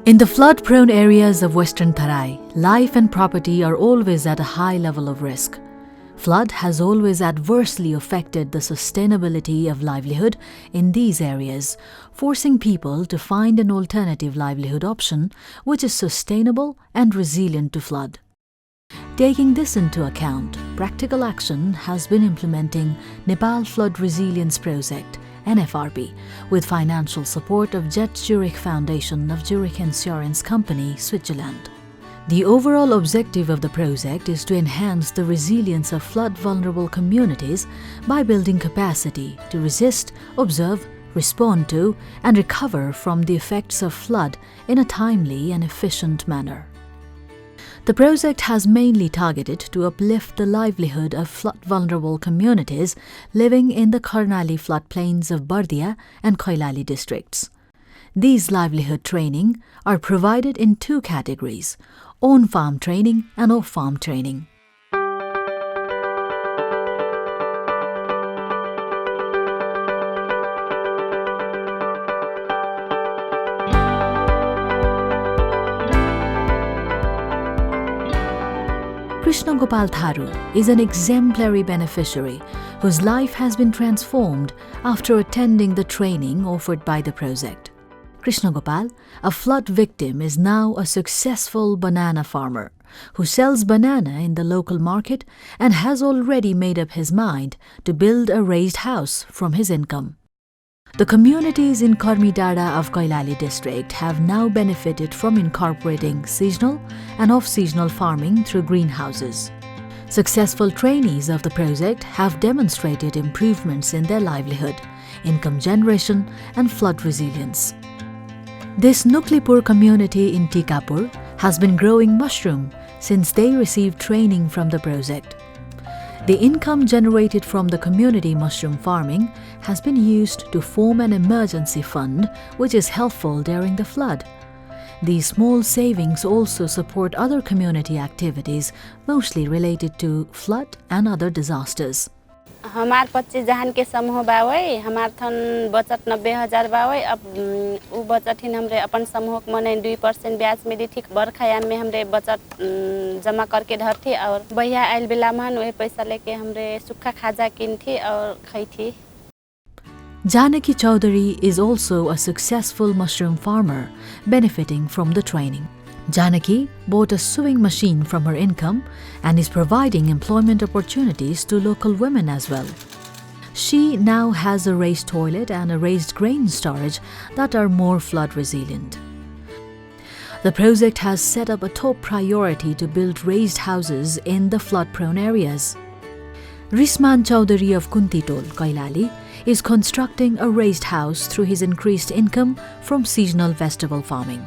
In the flood-prone areas of Western Tarai, life and property are always at a high level of risk. Flood has always adversely affected the sustainability of livelihood in these areas, forcing people to find an alternative livelihood option which is sustainable and resilient to flood. Taking this into account, Practical Action has been implementing Nepal Flood Resilience Project, NFRP, with financial support of Jet Zurich Foundation of Zurich Insurance Company, Switzerland. The overall objective of the project is to enhance the resilience of flood-vulnerable communities by building capacity to resist, observe, respond to, and recover from the effects of flood in a timely and efficient manner. The project has mainly targeted to uplift the livelihood of flood-vulnerable communities living in the Karnali floodplains of Bardia and Koilali districts. These livelihood training are provided in two categories: on-farm training and off-farm training. Krishna Gopal Tharu is an exemplary beneficiary whose life has been transformed after attending the training offered by the project. Krishna Gopal, a flood victim, is now a successful banana farmer who sells banana in the local market and has already made up his mind to build a raised house from his income. The communities in Kormidara of Koilali district have now benefited from incorporating seasonal and off-seasonal farming through greenhouses. Successful trainees of the project have demonstrated improvements in their livelihood, income generation and flood resilience. This Nuklipur community in Tikapur has been growing mushroom since they received training from the project. The income generated from the community mushroom farming has been used to form an emergency fund which is helpful during the flood. These small savings also support other community activities mostly related to flood and other disasters. हमार 25 जहान के समूह बावै हमार थन बचत 90,000 बावै अब उ बचत हिन हमरे अपन समूह के मने 2% ब्याज में दी ठीक बरखायाम में हमरे बचत जमा करके धरथी और बहिया आइल बेला मन वही पैसा लेके हमरे सुक्खा खाजा किनथी और खैथी. Janaki Chaudhary is also a successful mushroom farmer benefiting from the training. Janaki bought a sewing machine from her income and is providing employment opportunities to local women as well. She now has a raised toilet and a raised grain storage that are more flood resilient. The project has set up a top priority to build raised houses in the flood-prone areas. Risman Chaudhary of Kuntitol, Koilali, is constructing a raised house through his increased income from seasonal vegetable farming.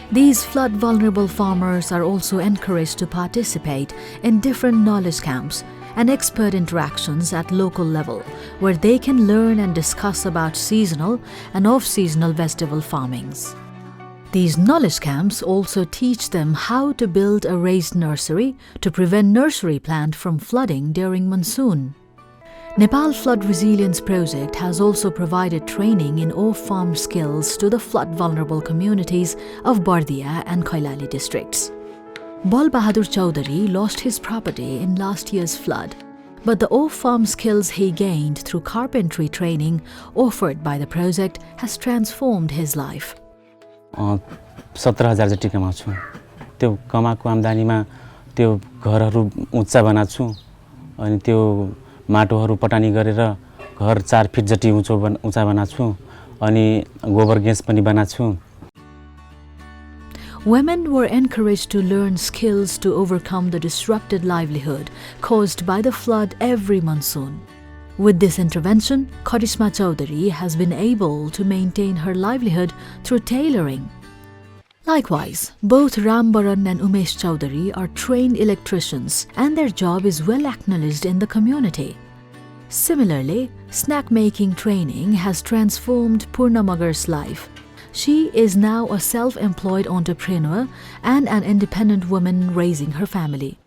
These flood-vulnerable farmers are also encouraged to participate in different knowledge camps and expert interactions at local level, where they can learn and discuss about seasonal and off-seasonal vegetable farmings. These knowledge camps also teach them how to build a raised nursery to prevent nursery plant from flooding during monsoon. Nepal Flood Resilience Project has also provided training in off-farm skills to the flood-vulnerable communities of Bardia and Koilali districts. Bal Bahadur Chaudhary lost his property in last year's flood, but the off-farm skills he gained through carpentry training offered by the project has transformed his life. 17,000 जति कमाउँछु त्यो कमाको आम्दानीमा त्यो घरहरू उच्चा बनाछु अनि त्यो माटोहरू पटानी गरेर घर 4 fit जति उच्चा बनाछु अनि गोबर ग्यास पनि बनाछु. Women were encouraged to learn skills to overcome the disrupted livelihood caused by the flood every monsoon. With this intervention, Karisma Chaudhary has been able to maintain her livelihood through tailoring. Likewise, both Rambaran and Umesh Chaudhary are trained electricians and their job is well acknowledged in the community. Similarly, snack making training has transformed Purna Magar's life. She is now a self-employed entrepreneur and an independent woman raising her family.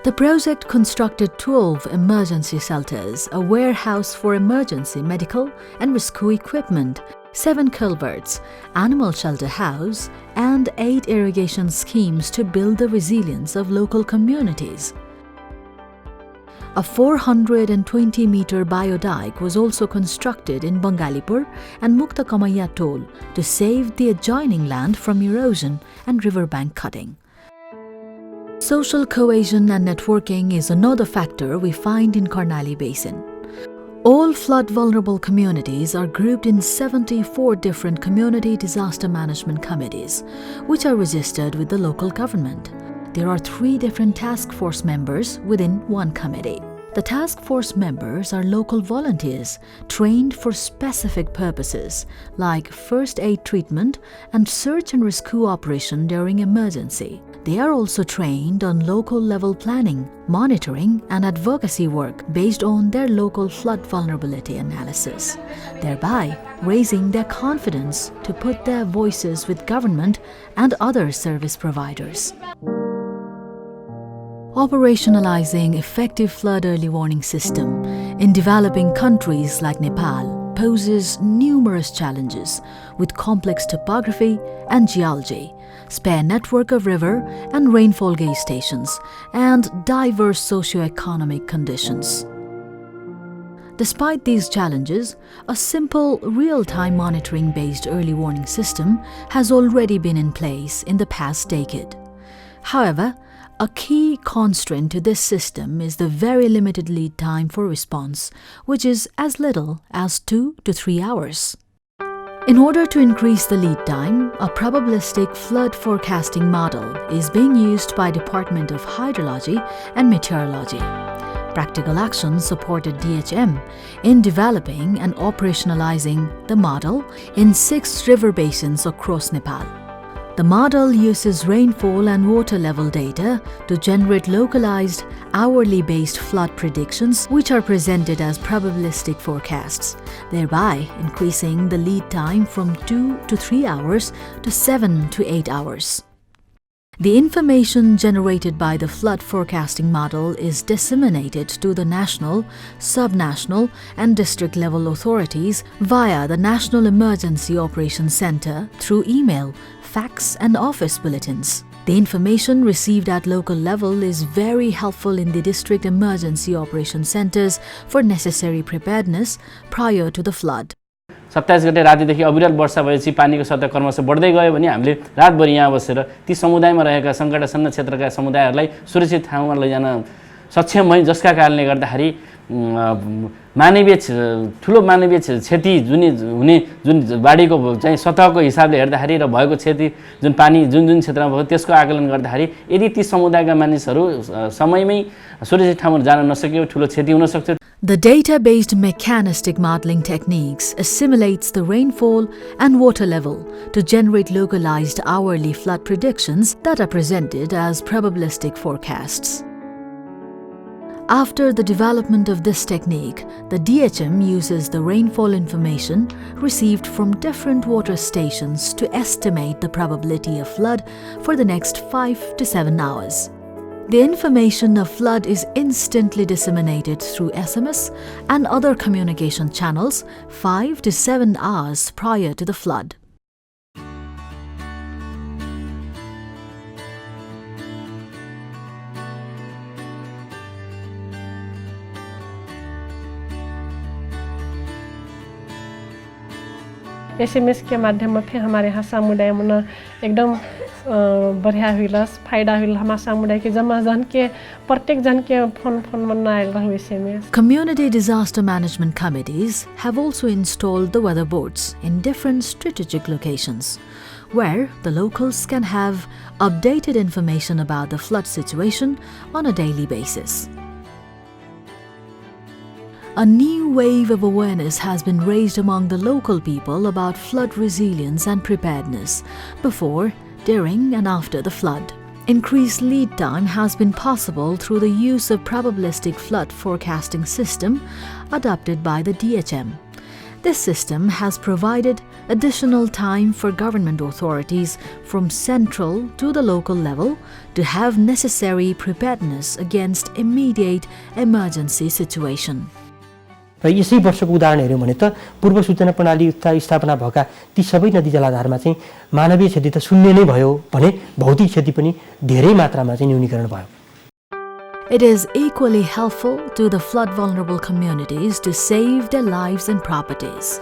The project constructed 12 emergency shelters, a warehouse for emergency medical and rescue equipment, 7 culverts, animal shelter house, and 8 irrigation schemes to build the resilience of local communities. A 420-meter biodike was also constructed in Bangalipur and Mukta Kamaiya toll to save the adjoining land from erosion and riverbank cutting. Social cohesion and networking is another factor we find in Karnali Basin. All flood-vulnerable communities are grouped in 74 different community disaster management committees, which are registered with the local government. There are 3 different task force members within one committee. The task force members are local volunteers trained for specific purposes like first aid treatment and search and rescue operation during emergency. They are also trained on local level planning, monitoring and advocacy work based on their local flood vulnerability analysis, thereby raising their confidence to put their voices with government and other service providers. Operationalizing effective flood early warning system in developing countries like Nepal poses numerous challenges with complex topography and geology, spare network of river and rainfall gauge stations, and diverse socio-economic conditions. Despite these challenges, a simple real-time monitoring-based early warning system has already been in place in the past decade. However, a key constraint to this system is the very limited lead time for response, which is as little as 2 to 3 hours. In order to increase the lead time, a probabilistic flood forecasting model is being used by Department of Hydrology and Meteorology. Practical Action supported DHM in developing and operationalizing the model in 6 river basins across Nepal. The model uses rainfall and water level data to generate localized, hourly-based flood predictions which are presented as probabilistic forecasts, thereby increasing the lead time from 2 to 3 hours to 7 to 8 hours. The information generated by the flood forecasting model is disseminated to the national, subnational and district level authorities via the National Emergency Operations Center through email, fax and office bulletins. The information received at local level is very helpful in the district emergency operations centers for necessary preparedness prior to the flood. 27 गते रातिदेखि अविरल वर्षा भएपछि पानीको सतह क्रमशः बढ्दै गयो भने हामीले रातभरि यहाँ बसेर ती समुदायमा रहेका सङ्कटासन्न क्षेत्रका समुदायहरूलाई सुरक्षित ठाउँमा लैजान सक्षम भयौँ, जसका कारणले गर्दाखेरि मानवीय ठुलो मानवीय क्षति जुन बाढीको चाहिँ सतहको हिसाबले हेर्दाखेरि र भएको क्षति जुन पानी जुन क्षेत्रमा भयो त्यसको आकलन गर्दाखेरि यदि ती समुदायका मानिसहरू समयमै सुरक्षित ठाउँमा जान नसक्यो ठुलो क्षति हुन सक्छ. The data-based mechanistic modeling techniques assimilates the rainfall and water level to generate localized hourly flood predictions that are presented as probabilistic forecasts. After the development of this technique, the DHM uses the rainfall information received from different water stations to estimate the probability of flood for the next 5 to 7 hours. The information of flood is instantly disseminated through SMS and other communication channels 5 to 7 hours prior to the flood. SMS के माध्यम फिर हमारे यहाँ समुदाय में एकदम बढ़िया हुआ फायदा हुआ हमारे समुदाय के जमा जन के प्रत्येक जन के फोन में आयल रहा SMS. Community disaster management committees have also installed the weather boards in different strategic locations, where the locals can have updated information about the flood situation on a daily basis. A new wave of awareness has been raised among the local people about flood resilience and preparedness before, during and after the flood. Increased lead time has been possible through the use of probabilistic flood forecasting system adopted by the DHM. This system has provided additional time for government authorities from central to the local level to have necessary preparedness against immediate emergency situation. र यसै वर्षको उदाहरण हेऱ्यौँ भने त पूर्व सूचना प्रणाली स्थापना भएका ती सबै नदी जलाधारमा चाहिँ मानवीय क्षति त शून्य नै भयो भने भौतिक क्षति पनि धेरै मात्रामा चाहिँ न्यूनीकरण भयो. It is equally helpful to the flood vulnerable communities to save their lives and properties.